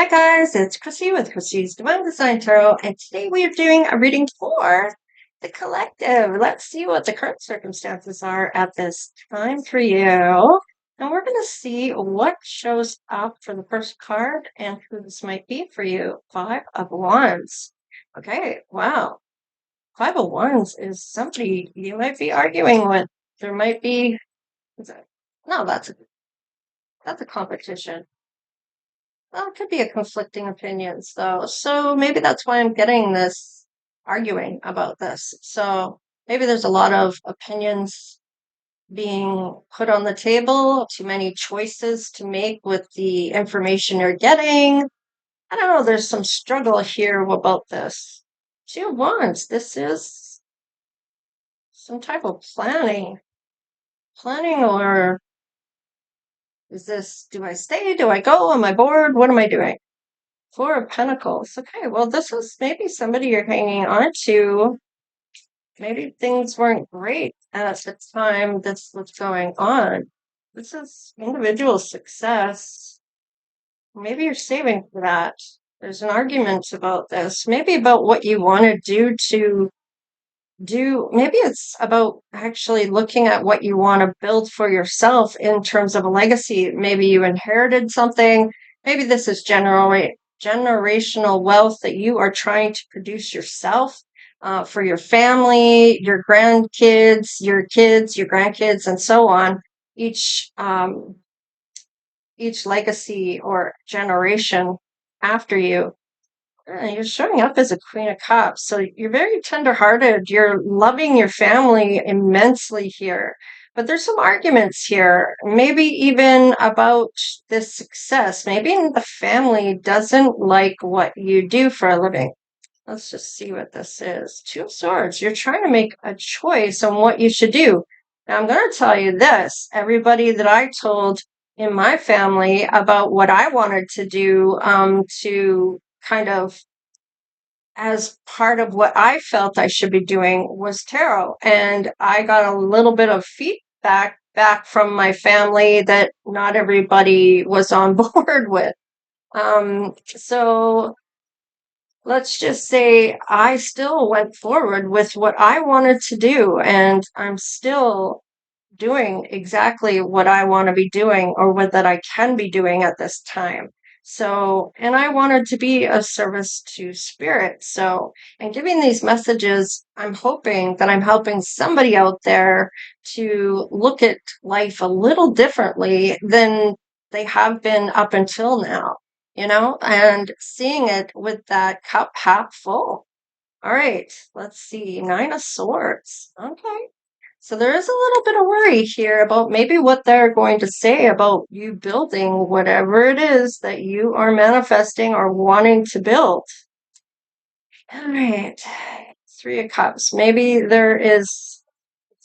Hi guys, it's Chrissy with Chrissy's Divine Design Tarot, and today we are doing a reading for the collective. Let's see what the current circumstances are at this time for you. And we're going to see what shows up for the first card and who this might be for you. Five of Wands. Okay, wow. Five of Wands is somebody you might be arguing with. There might be, no, that's a competition. Well, it could be a conflicting opinions though. So maybe that's why I'm getting this arguing about this. So maybe there's a lot of opinions being put on the table, too many choices to make with the information you're getting. I don't know, there's some struggle here about this. Two of Wands, this is some type of planning. Planning, or is this, do I stay? Do I go? Am I bored? What am I doing? Four of Pentacles. Okay, well, this is maybe somebody you're hanging on to. Maybe things weren't great at the time this was going on. This is individual success. Maybe you're saving for that. There's an argument about this. Maybe about what you want to do. Maybe it's about actually looking at what you want to build for yourself in terms of a legacy. Maybe you inherited something. Maybe this is generational wealth that you are trying to produce yourself, for your family, your grandkids, your kids, your grandkids, and so on. Each legacy or generation after you. You're showing up as a Queen of Cups, so you're very tender-hearted. You're loving your family immensely here. But there's some arguments here, maybe even about this success. Maybe the family doesn't like what you do for a living. Let's just see what this is. Two of Swords. You're trying to make a choice on what you should do. Now, I'm going to tell you this. Everybody that I told in my family about what I wanted to do, to kind of as part of what I felt I should be doing, was tarot. And I got a little bit of feedback back from my family that not everybody was on board with. So let's just say I still went forward with what I wanted to do, and I'm still doing exactly what I want to be doing, or what that I can be doing at this time. So, and I wanted to be a service to spirit. So, and giving these messages, I'm hoping that I'm helping somebody out there to look at life a little differently than they have been up until now, and seeing it with that cup half full. All right, let's see. Nine of Swords. Okay. So there is a little bit of worry here about maybe what they're going to say about you building whatever it is that you are manifesting or wanting to build. All right. Three of Cups. Maybe there is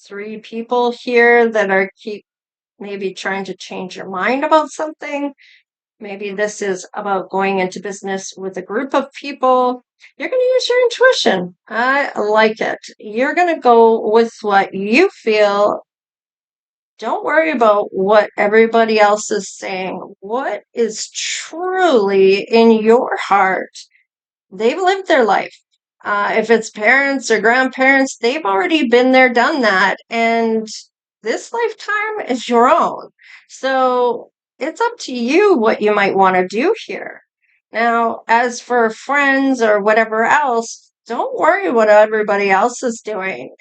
three people here that are maybe trying to change your mind about something. Maybe this is about going into business with a group of people. You're going to use your intuition. I like it. You're going to go with what you feel. Don't worry about what everybody else is saying. What is truly in your heart? They've lived their life. If it's parents or grandparents, they've already been there, done that. And this lifetime is your own. So it's up to you what you might want to do here. Now, as for friends or whatever else, don't worry what everybody else is doing.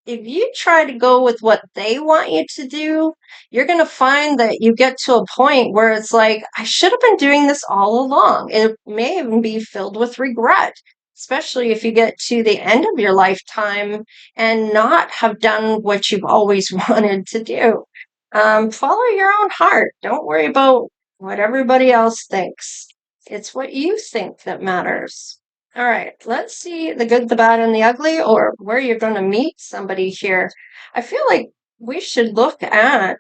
If you try to go with what they want you to do, you're going to find that you get to a point where it's like, I should have been doing this all along. It may even be filled with regret, especially if you get to the end of your lifetime and not have done what you've always wanted to do. Follow your own heart. Don't worry about what everybody else thinks. It's what you think that matters. All right, let's see the good, the bad, and the ugly, or where you're going to meet somebody here. I feel like we should look at,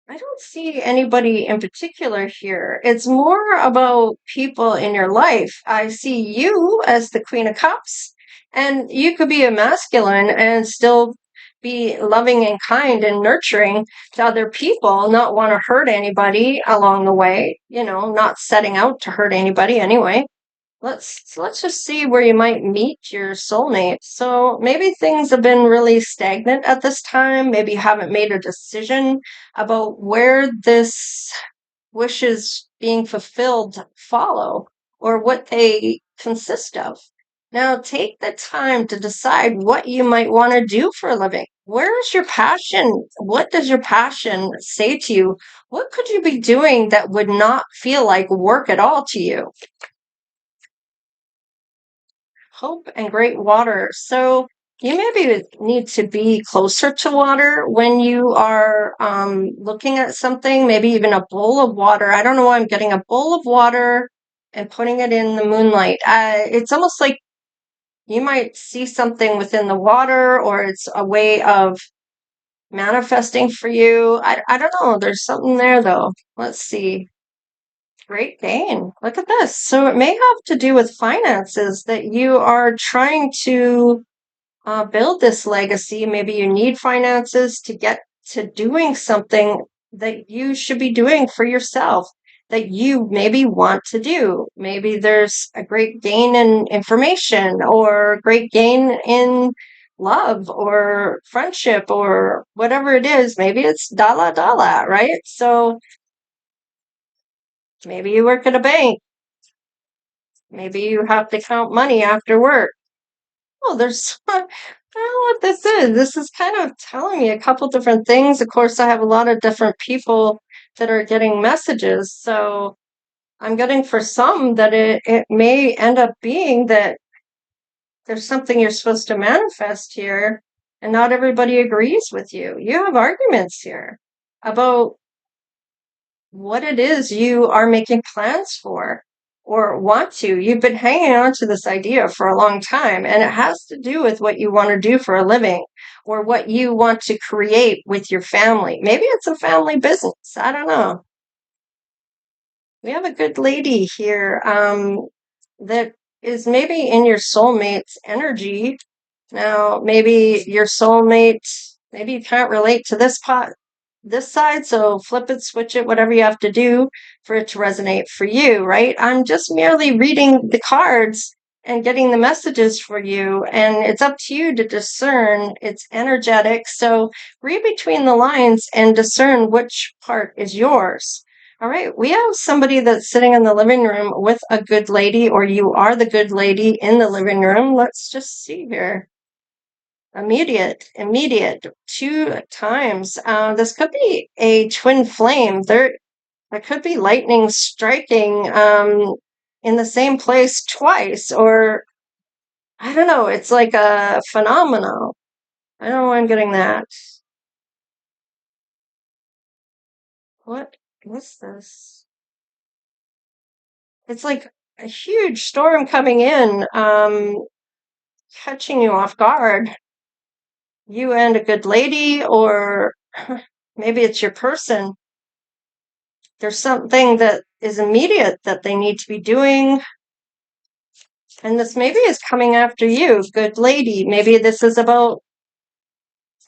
I don't see anybody in particular here. It's more about people in your life. I see you as the Queen of Cups, and you could be a masculine and still be loving and kind and nurturing to other people, not want to hurt anybody along the way, not setting out to hurt anybody anyway. Let's just see where you might meet your soulmate. So maybe things have been really stagnant at this time. Maybe you haven't made a decision about where this wishes being fulfilled follow or what they consist of. Now, take the time to decide what you might want to do for a living. Where is your passion? What does your passion say to you? What could you be doing that would not feel like work at all to you? Hope and great water. So you maybe need to be closer to water when you are looking at something, maybe even a bowl of water. I don't know why I'm getting a bowl of water and putting it in the moonlight. It's almost like you might see something within the water, or it's a way of manifesting for you. I don't know. There's something there, though. Let's see. Great Dane. Look at this. So it may have to do with finances that you are trying to build this legacy. Maybe you need finances to get to doing something that you should be doing for yourself, that you maybe want to do. Maybe there's a great gain in information or great gain in love or friendship or whatever it is. Maybe it's dala dala, right? So maybe you work at a bank. Maybe you have to count money after work. Oh, there's, I don't know what this is. This is kind of telling me a couple different things. Of course, I have a lot of different people that are getting messages. So I'm getting for some that it may end up being that there's something you're supposed to manifest here, and not everybody agrees with you. You have arguments here about what it is you are making plans for or want to. You've been hanging on to this idea for a long time, and it has to do with what you want to do for a living or what you want to create with your family. Maybe it's a family business. I don't know. We have a good lady here that is maybe in your soulmate's energy. Now, maybe your soulmate, maybe you can't relate to this side, so flip it, switch it, whatever you have to do for it to resonate for you, right? I'm just merely reading the cards and getting the messages for you, and it's up to you to discern. It's energetic, so read between the lines and discern which part is yours. All right, we have somebody that's sitting in the living room with a good lady, or you are the good lady in the living room. Let's just see here. Immediate, 2 times. This could be a twin flame. There could be lightning striking in the same place twice, or I don't know. It's like a phenomenon. I don't know why I'm getting that. What is this? It's like a huge storm coming in, catching you off guard. You and a good lady, or maybe it's your person. There's something that is immediate that they need to be doing. And this maybe is coming after you, good lady. Maybe this is about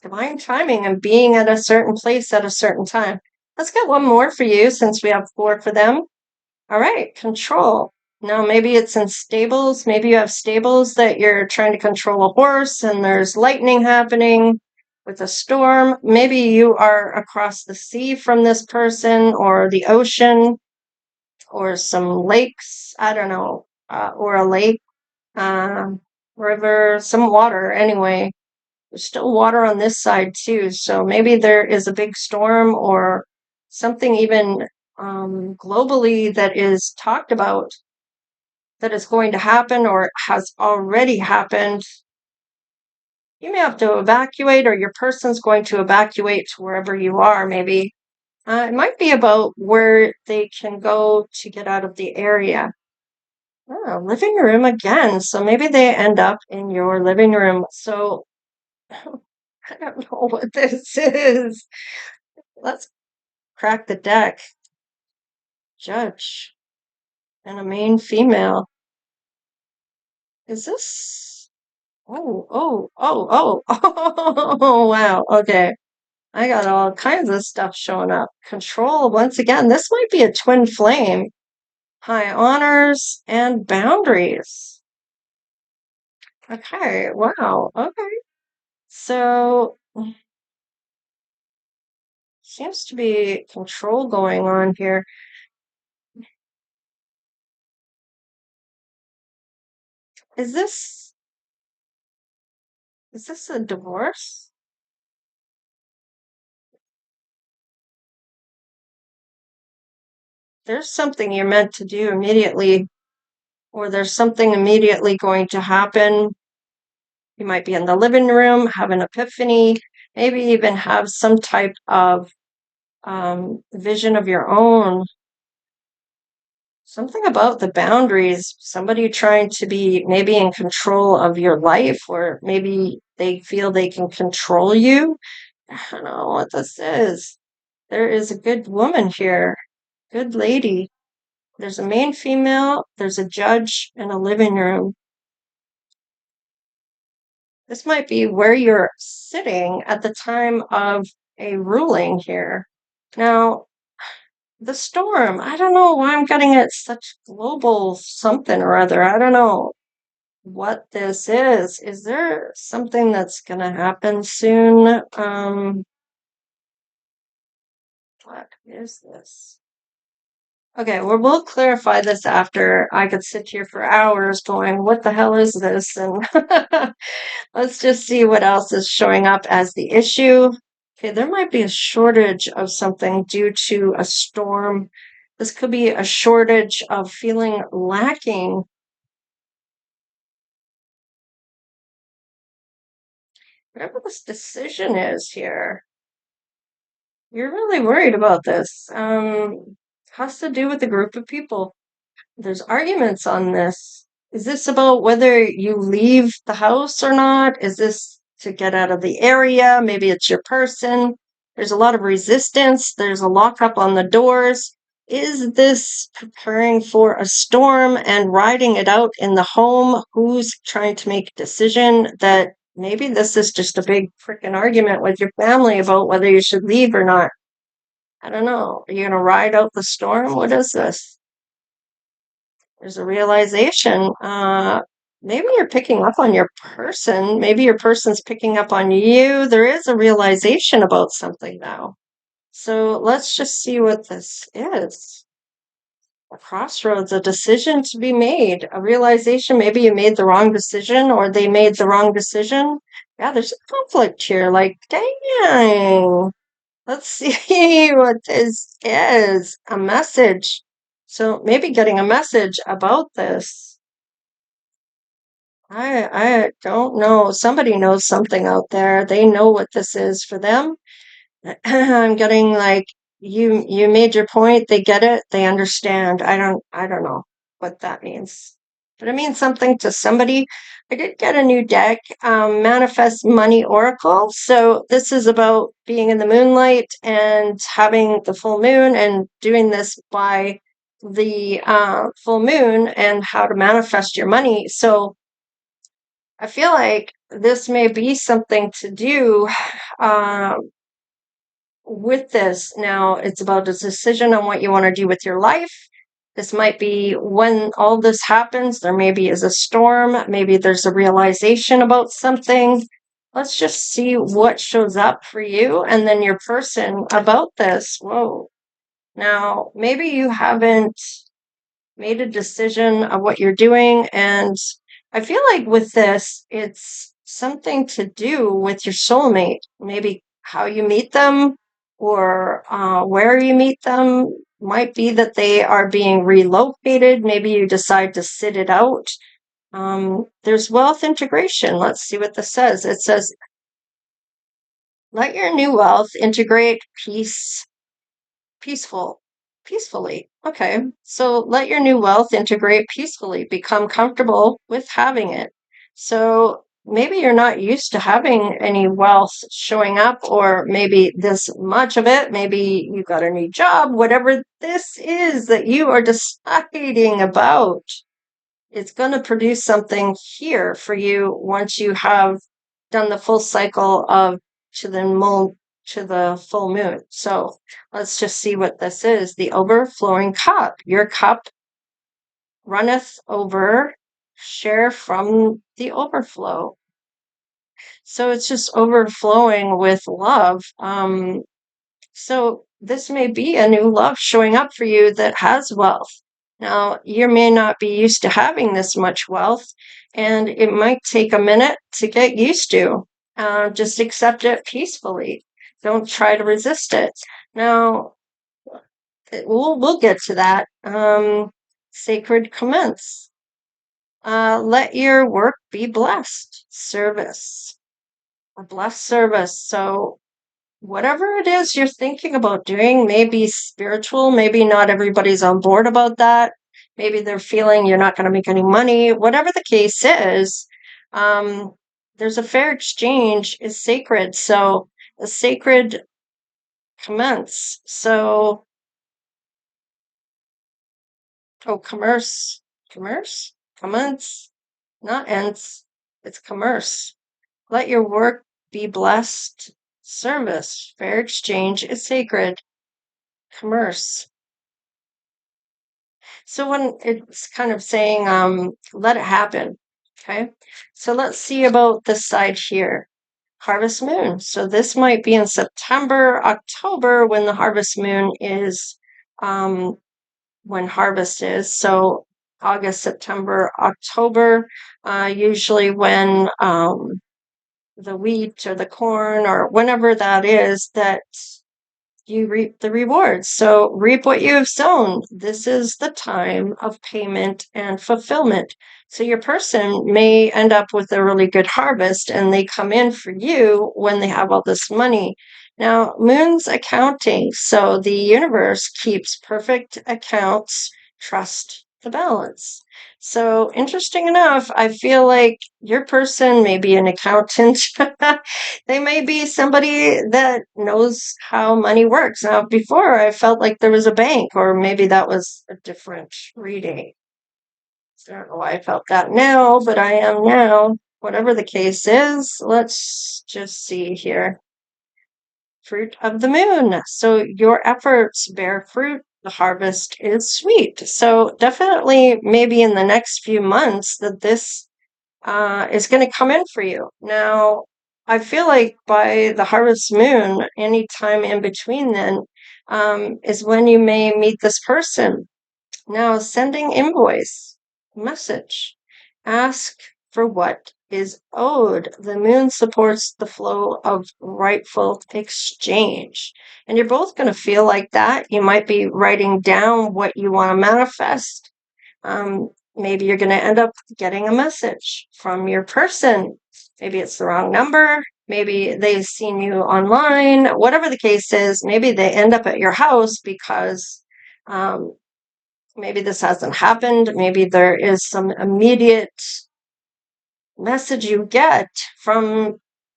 divine timing and being at a certain place at a certain time. Let's get one more for you since we have 4 for them. All right, control. Now, maybe it's in stables. Maybe you have stables that you're trying to control a horse and there's lightning happening with a storm. Maybe you are across the sea from this person or the ocean or some lakes. I don't know, or a lake, river, some water anyway. There's still water on this side too. So maybe there is a big storm or something even globally that is talked about that is going to happen or has already happened. You may have to evacuate, or your person's going to evacuate to wherever you are, maybe. It might be about where they can go to get out of the area. Oh, living room again. So maybe they end up in your living room. So I don't know what this is. Let's crack the deck. Judge and a main female. Is this Oh, wow. Okay. I got all kinds of stuff showing up. Control, once again, this might be a twin flame. High honors and boundaries. Okay, wow. Okay. So, seems to be control going on here. Is this a divorce? There's something you're meant to do immediately, or there's something immediately going to happen. You might be in the living room, have an epiphany, maybe even have some type of vision of your own. Something about the boundaries, somebody trying to be maybe in control of your life, or maybe they feel they can control you. I don't know what this is. There is a good woman here, good lady. There's a main female, there's a judge in a living room. This might be where you're sitting at the time of a ruling here. Now, the storm, I don't know why I'm getting it such global something or other. I don't know what this is. Is there something that's going to happen soon? What is this? Okay, well, we'll clarify this after. I could sit here for hours going, what the hell is this? And let's just see what else is showing up as the issue. Okay, there might be a shortage of something due to a storm. This could be a shortage of feeling lacking. Whatever this decision is here, you're really worried about this. Has to do with a group of people. There's arguments on this. Is this about whether you leave the house or not? Is this to get out of the area? Maybe it's your person. There's a lot of resistance. There's a lockup on the doors. Is this preparing for a storm and riding it out in the home? Who's trying to make a decision that maybe this is just a big freaking argument with your family about whether you should leave or not? I don't know. Are you going to ride out the storm? What is this? There's a realization. Maybe you're picking up on your person. Maybe your person's picking up on you. There is a realization about something now. So let's just see what this is. A crossroads, a decision to be made, a realization. Maybe you made the wrong decision or they made the wrong decision. Yeah, there's a conflict here. Like, dang. Let's see what this is. A message. So maybe getting a message about this. I don't know. Somebody knows something out there. They know what this is for them. I'm getting like you made your point, they get it, they understand. I don't know what that means. But it means something to somebody. I did get a new deck, Manifest Money Oracle. So this is about being in the moonlight and having the full moon and doing this by the full moon and how to manifest your money. So I feel like this may be something to do with this. Now, it's about a decision on what you want to do with your life. This might be when all this happens, there maybe is a storm, maybe there's a realization about something. Let's just see what shows up for you and then your person about this. Whoa. Now, maybe you haven't made a decision of what you're doing. And I feel like with this, it's something to do with your soulmate, maybe how you meet them or where you meet them. Might be that they are being relocated. Maybe you decide to sit it out. There's wealth integration. Let's see what this says. It says, let your new wealth integrate peacefully. Okay. So let your new wealth integrate peacefully, become comfortable with having it. So maybe you're not used to having any wealth showing up, or maybe this much of it. Maybe you got a new job, whatever this is that you are deciding about. it's going to produce something here for you once you have done the full cycle of to the full moon. So let's just see what this is. The overflowing cup. Your cup runneth over. Share from the overflow. So it's just overflowing with love. So this may be a new love showing up for you that has wealth. Now, you may not be used to having this much wealth, and it might take a minute to get used to. Just accept it peacefully. Don't try to resist it. Now, we'll get to that. Sacred commence. Let your work be blessed. Service. A blessed service. So whatever it is you're thinking about doing may be spiritual. Maybe not everybody's on board about that. Maybe they're feeling you're not going to make any money. Whatever the case is, there's a fair exchange is sacred. So a sacred commence. So, commerce, commence, not ends. It's commerce. Let your work be blessed. Service, fair exchange is sacred. Commerce. So when it's kind of saying, let it happen. Okay. So let's see about this side here. Harvest moon. So this might be in September, October when the harvest moon is, when harvest is. So August, September, October, usually when, the wheat or the corn or whenever that is that you reap the rewards. So reap what you have sown. This is the time of payment and fulfillment. So your person may end up with a really good harvest and they come in for you when they have all this money. Now, moon's accounting. So the universe keeps perfect accounts. Trust the balance. So interesting enough, I feel like your person may be an accountant. They may be somebody that knows how money works. Now, before I felt like there was a bank, or maybe that was a different reading. So I don't know why I felt that now, but I am now. Whatever the case is, let's just see here. Fruit of the moon. So your efforts bear fruit. The harvest is sweet. So definitely maybe in the next few months that this is going to come in for you. Now, I feel like by the harvest moon, any time in between then, is when you may meet this person. Now, sending invoice, message, ask for what is owed. The moon supports the flow of rightful exchange. And you're both going to feel like that. You might be writing down what you want to manifest. Maybe you're going to end up getting a message from your person. Maybe it's the wrong number. Maybe they've seen you online. Whatever the case is, maybe they end up at your house because maybe this hasn't happened. Maybe there is some immediate message you get from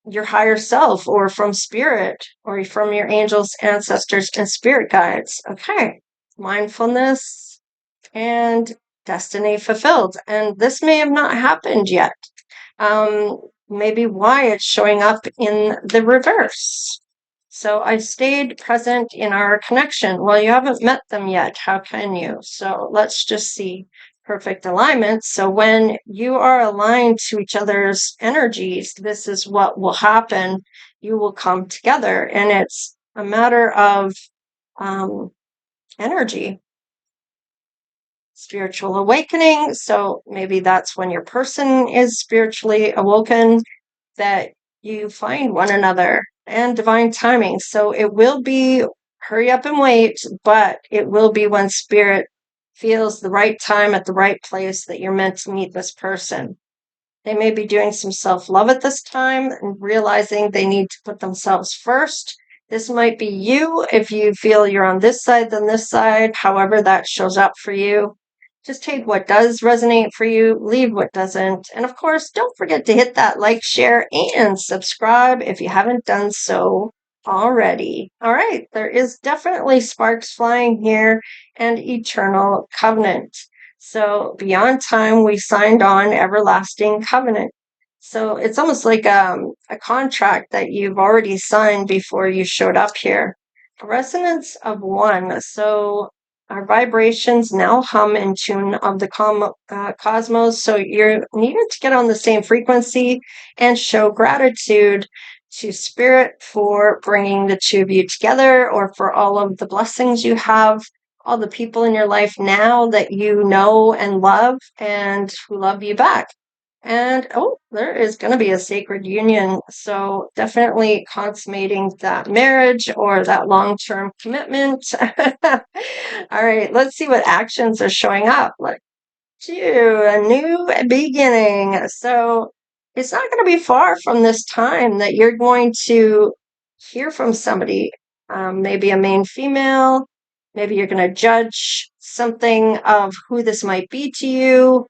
your higher self or from spirit or from your angels, ancestors, and spirit guides. Okay. Mindfulness and destiny fulfilled. And this may have not happened yet. Maybe why it's showing up in the reverse. So I stayed present in our connection. Well, you haven't met them yet. How can you? So let's just see perfect alignment. So when you are aligned to each other's energies, this is what will happen. You will come together, and it's a matter of energy. Spiritual awakening. So maybe that's when your person is spiritually awoken that you find one another and divine timing. So it will be hurry up and wait, but it will be when spirit feels the right time at the right place that you're meant to meet this person. They may be doing some self-love at this time and realizing they need to put themselves first. This might be you if you feel you're on this side than this side, however that shows up for you. Just take what does resonate for you, leave what doesn't. And of course, don't forget to hit that like, share, and subscribe if you haven't done so already. All right, there is definitely sparks flying here and eternal covenant. So beyond time, we signed on everlasting covenant. So it's almost like a contract that you've already signed before you showed up here. A resonance of one. So our vibrations now hum in tune of the cosmos. So you're needed to get on the same frequency and show gratitude to spirit for bringing the two of you together, or for all of the blessings you have, all the people in your life now that you know and love and who love you back. And there is going to be a sacred union. So definitely consummating that marriage or that long-term commitment. All right, let's see what actions are showing up. Like, a new beginning. So it's not going to be far from this time that you're going to hear from somebody, maybe a main female. Maybe you're going to judge something of who this might be to you.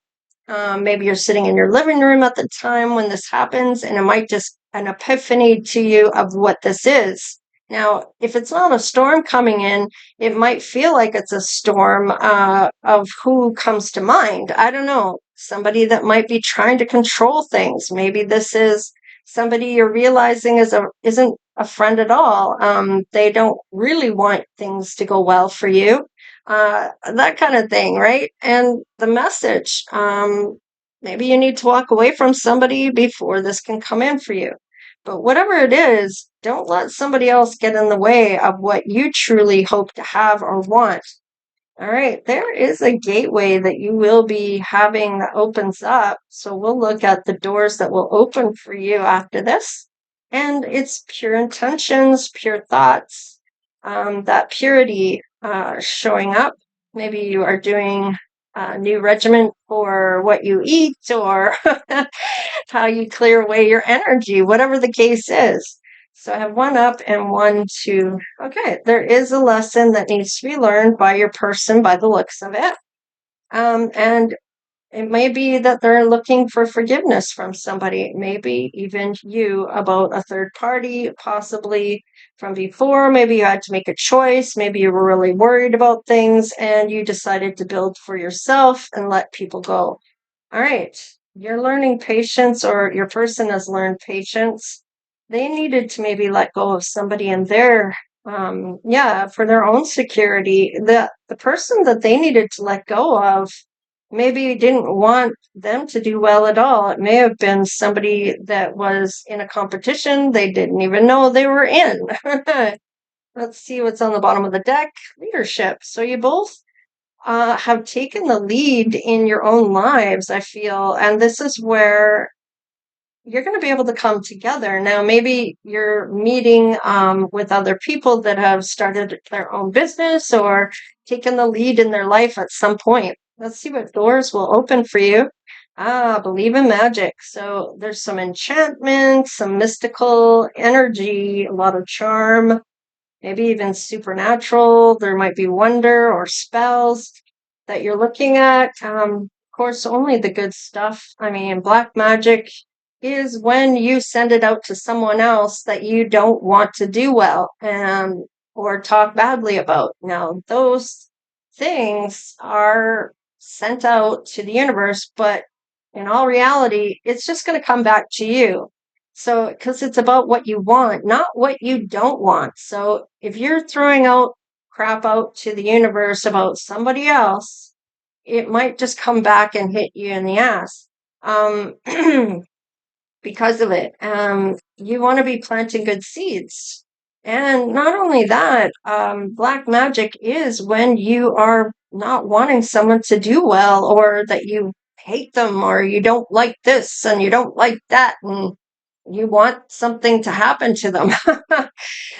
Maybe you're sitting in your living room at the time when this happens, and it might just an epiphany to you of what this is. Now, if it's not a storm coming in, it might feel like it's a storm of who comes to mind. I don't know. Somebody that might be trying to control things. Maybe this is somebody you're realizing isn't a friend at all. They don't really want things to go well for you. That kind of thing, right? And the message, maybe you need to walk away from somebody before this can come in for you. But whatever it is, don't let somebody else get in the way of what you truly hope to have or want. All right, there is a gateway that you will be having that opens up. So we'll look at the doors that will open for you after this. And it's pure intentions, pure thoughts, that purity showing up. Maybe you are doing a new regimen for what you eat, or how you clear away your energy, whatever the case is. So I have one up and one to, okay, there is a lesson that needs to be learned by your person by the looks of it. And it may be that they're looking for forgiveness from somebody, maybe even you, about a third party, possibly from before. Maybe you had to make a choice. Maybe you were really worried about things and you decided to build for yourself and let people go. All right, you're learning patience, or your person has learned patience. They needed to maybe let go of somebody in their, for their own security. The person that they needed to let go of maybe didn't want them to do well at all. It may have been somebody that was in a competition they didn't even know they were in. Let's see what's on the bottom of the deck. Leadership. So you both have taken the lead in your own lives, I feel. And this is where you're going to be able to come together. Now, maybe you're meeting with other people that have started their own business or taken the lead in their life at some point. Let's see what doors will open for you. Believe in magic. So there's some enchantment, some mystical energy, a lot of charm, maybe even supernatural. There might be wonder or spells that you're looking at. Of course, only the good stuff. I mean, black magic is when you send it out to someone else that you don't want to do well or talk badly about. Now, those things are sent out to the universe, but in all reality, it's just going to come back to you. So, because it's about what you want, not what you don't want. So, if you're throwing out crap out to the universe about somebody else, it might just come back and hit you in the ass because of it. You want to be planting good seeds. And not only that, black magic is when you are not wanting someone to do well, or that you hate them, or you don't like this and you don't like that, and you want something to happen to them.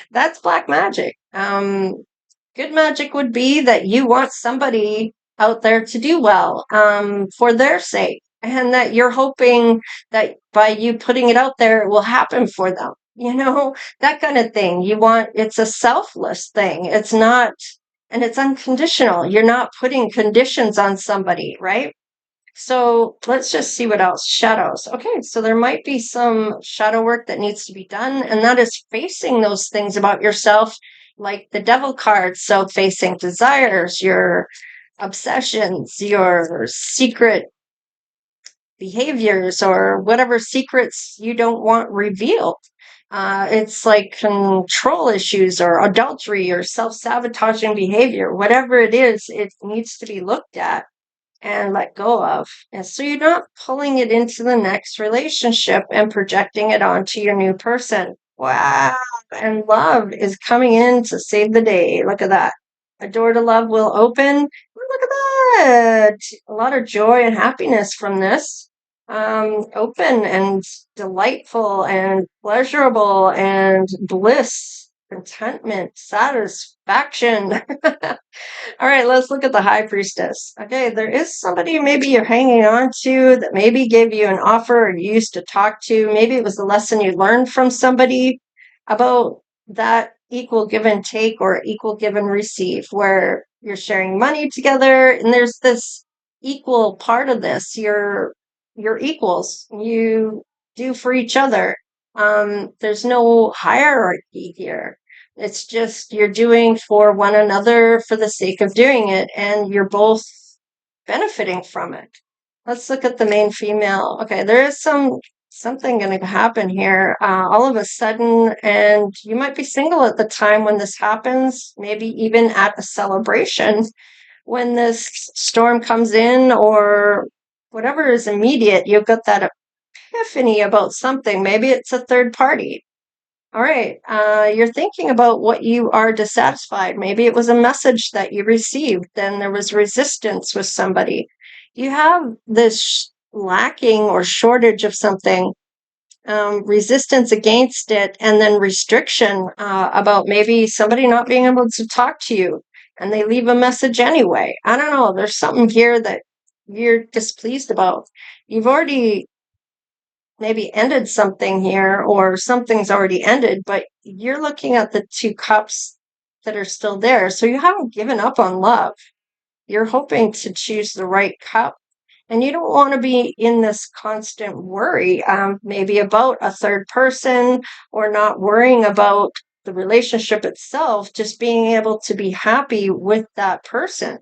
That's black magic. Good magic would be that you want somebody out there to do well for their sake, and that you're hoping that by you putting it out there, it will happen for them. That kind of thing. It's a selfless thing. It's not, and it's unconditional. You're not putting conditions on somebody, right? So let's just see what else. Shadows. Okay, so there might be some shadow work that needs to be done, and that is facing those things about yourself, like the devil card. So facing desires, your obsessions, your secret behaviors, or whatever secrets you don't want revealed. It's like control issues or adultery or self-sabotaging behavior. Whatever it is, it needs to be looked at and let go of. And so you're not pulling it into the next relationship and projecting it onto your new person. Wow. And love is coming in to save the day. Look at that. A door to love will open. Look at that. A lot of joy and happiness from this. Open and delightful and pleasurable and bliss, contentment, satisfaction. All right, let's look at the high priestess. Okay, there is somebody maybe you're hanging on to that maybe gave you an offer or you used to talk to. Maybe it was a lesson you learned from somebody about that equal give and take or equal give and receive, where you're sharing money together and there's this equal part of this. You're equals. You do for each other. There's no hierarchy here. It's just you're doing for one another for the sake of doing it, and you're both benefiting from it. Let's look at the main female. Okay, there is something going to happen here all of a sudden, and you might be single at the time when this happens, maybe even at a celebration when this storm comes in, or whatever is immediate. You've got that epiphany about something. Maybe it's a third party. All right. You're thinking about what you are dissatisfied. Maybe it was a message that you received, then there was resistance with somebody. You have this lacking or shortage of something, resistance against it, and then restriction about maybe somebody not being able to talk to you and they leave a message anyway. I don't know. There's something here that you're displeased about. You've already maybe ended something here, or something's already ended, but you're looking at the two cups that are still there. So you haven't given up on love. You're hoping to choose the right cup, and you don't want to be in this constant worry, maybe about a third person, or not worrying about the relationship itself, just being able to be happy with that person.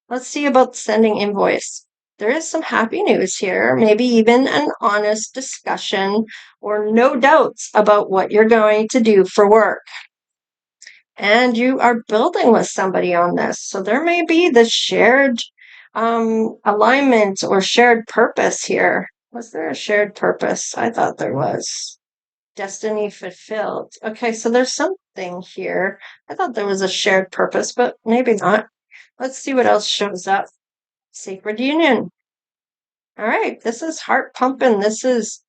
Let's see about sending invoice. There is some happy news here, maybe even an honest discussion or no doubts about what you're going to do for work. And you are building with somebody on this. So there may be this shared alignment or shared purpose here. Was there a shared purpose? I thought there was. Destiny fulfilled. Okay, so there's something here. I thought there was a shared purpose, but maybe not. Let's see what else shows up. Sacred union. All right, this is heart pumping. This is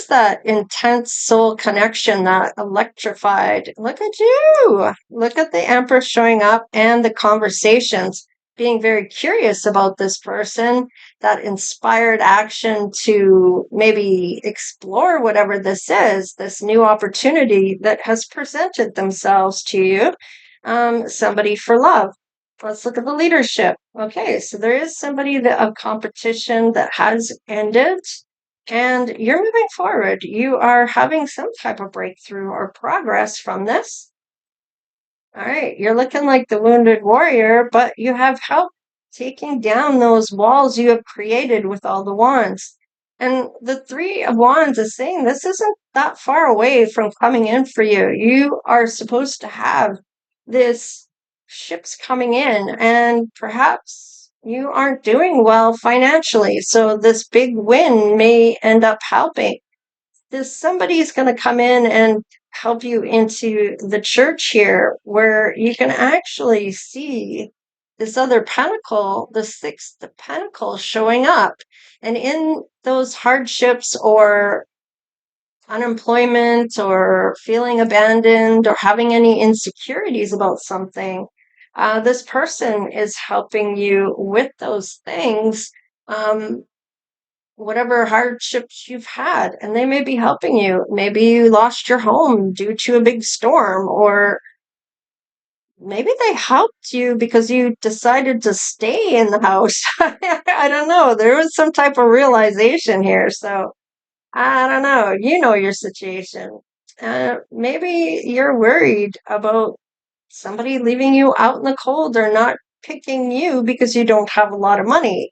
that intense soul connection, that electrified. Look at you. Look at the Empress showing up and the conversations, being very curious about this person, that inspired action to maybe explore whatever this is, this new opportunity that has presented themselves to you. Somebody for love. Let's look at the leadership. Okay, so there is somebody of competition that has ended, and you're moving forward. You are having some type of breakthrough or progress from this. All right, you're looking like the wounded warrior, but you have help taking down those walls you have created with all the wands. And the Three of Wands is saying this isn't that far away from coming in for you. You are supposed to have this ships coming in, and perhaps you aren't doing well financially. So this big win may end up helping. Somebody's going to come in and help you into the church here, where you can actually see this other pentacle, the sixth pentacle, showing up. And in those hardships or unemployment or feeling abandoned or having any insecurities about something, this person is helping you with those things, whatever hardships you've had, and they may be helping you. Maybe you lost your home due to a big storm, or maybe they helped you because you decided to stay in the house. I don't know. There was some type of realization here. So I don't know. You know your situation. Maybe you're worried about somebody leaving you out in the cold or not picking you because you don't have a lot of money.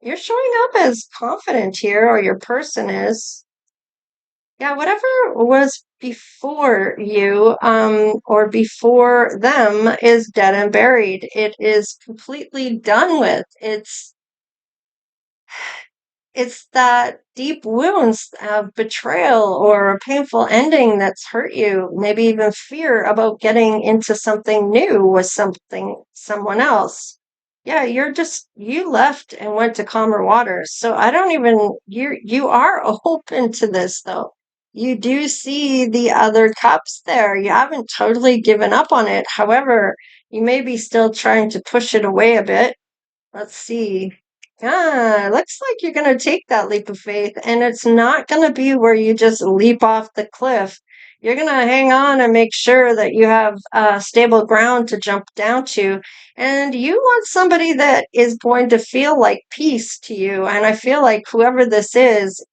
You're showing up as confident here, or your person is. Yeah, whatever was before you, or before them is dead and buried. It is completely done with. It's that deep wounds of betrayal or a painful ending that's hurt you, maybe even fear about getting into something new with someone else. Yeah, you left and went to calmer waters. So I don't even, you are open to this though. You do see the other cups there. You haven't totally given up on it. However, you may be still trying to push it away a bit. Let's see. Looks like you're going to take that leap of faith, and it's not going to be where you just leap off the cliff. You're going to hang on and make sure that you have stable ground to jump down to. And you want somebody that is going to feel like peace to you. And I feel like whoever this is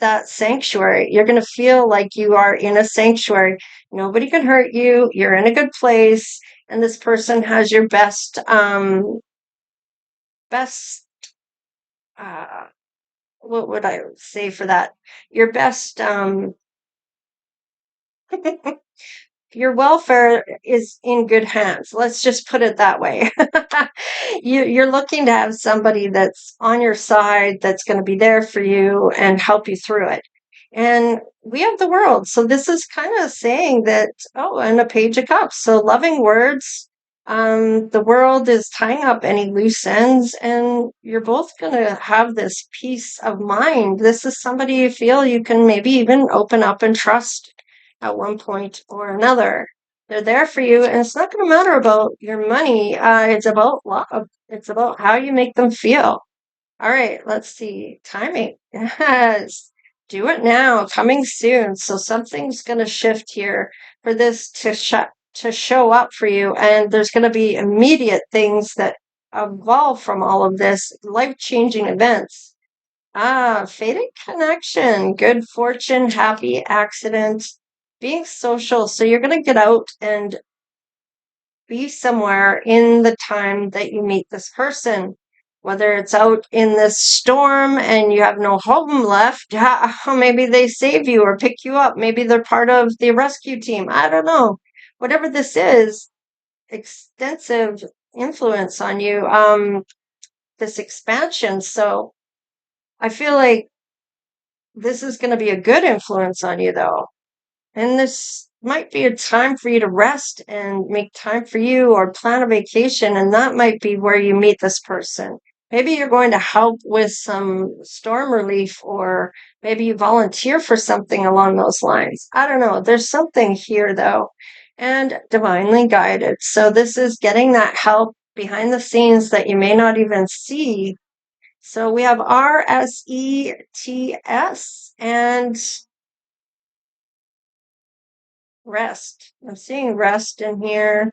that sanctuary. You're going to feel like you are in a sanctuary. Nobody can hurt you. You're in a good place. And this person has your best uh what would I say for that? Your best your welfare is in good hands. Let's just put it that way. You're looking to have somebody that's on your side, that's going to be there for you and help you through it. And we have the world. So this is kind of saying that, oh, and a page of cups. So loving words. The world is tying up any loose ends, and you're both going to have this peace of mind. This is somebody you feel you can maybe even open up and trust at one point or another. They're there for you, and it's not going to matter about your money. It's about love. It's about how you make them feel. All right, let's see. Timing. Yes. Do it now. Coming soon. So something's going to shift here for this to show up for you, and there's going to be immediate things that evolve from all of this, life-changing events. Fated connection, good fortune, happy accident, being social. So you're going to get out and be somewhere in the time that you meet this person. Whether it's out in this storm and you have no home left, maybe they save you or pick you up. Maybe they're part of the rescue team. I don't know. Whatever this is, extensive influence on you, this expansion. So I feel like this is going to be a good influence on you, though. And this might be a time for you to rest and make time for you or plan a vacation. And that might be where you meet this person. Maybe you're going to help with some storm relief, or maybe you volunteer for something along those lines. I don't know. There's something here, though, and divinely guided. So this is getting that help behind the scenes that you may not even see. So we have RSETS and rest. I'm seeing rest in here.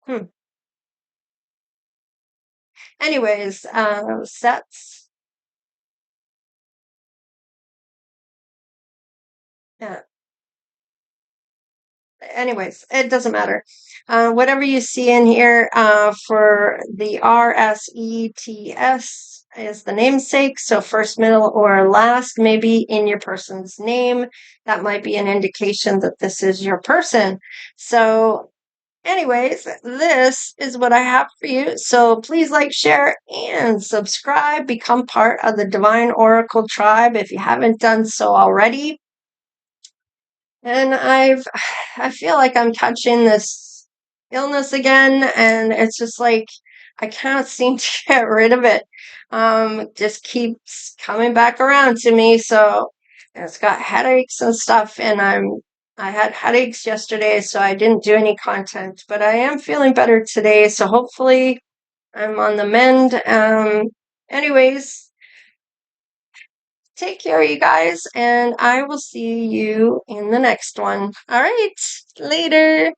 Hmm. Anyways, sets. Yeah. Anyways, it doesn't matter. Whatever you see in here for the RSETS is the namesake. So first, middle, or last, maybe in your person's name. That might be an indication that this is your person. So anyways, this is what I have for you. So please like, share, and subscribe. Become part of the Divine Oracle tribe if you haven't done so already. And I feel like I'm touching this illness again, and it's just like I can't seem to get rid of it. Just keeps coming back around to me. So it's got headaches and stuff, and I had headaches yesterday, so I didn't do any content, but I am feeling better today. So hopefully I'm on the mend. Anyways, take care, you guys, and I will see you in the next one. All right, later.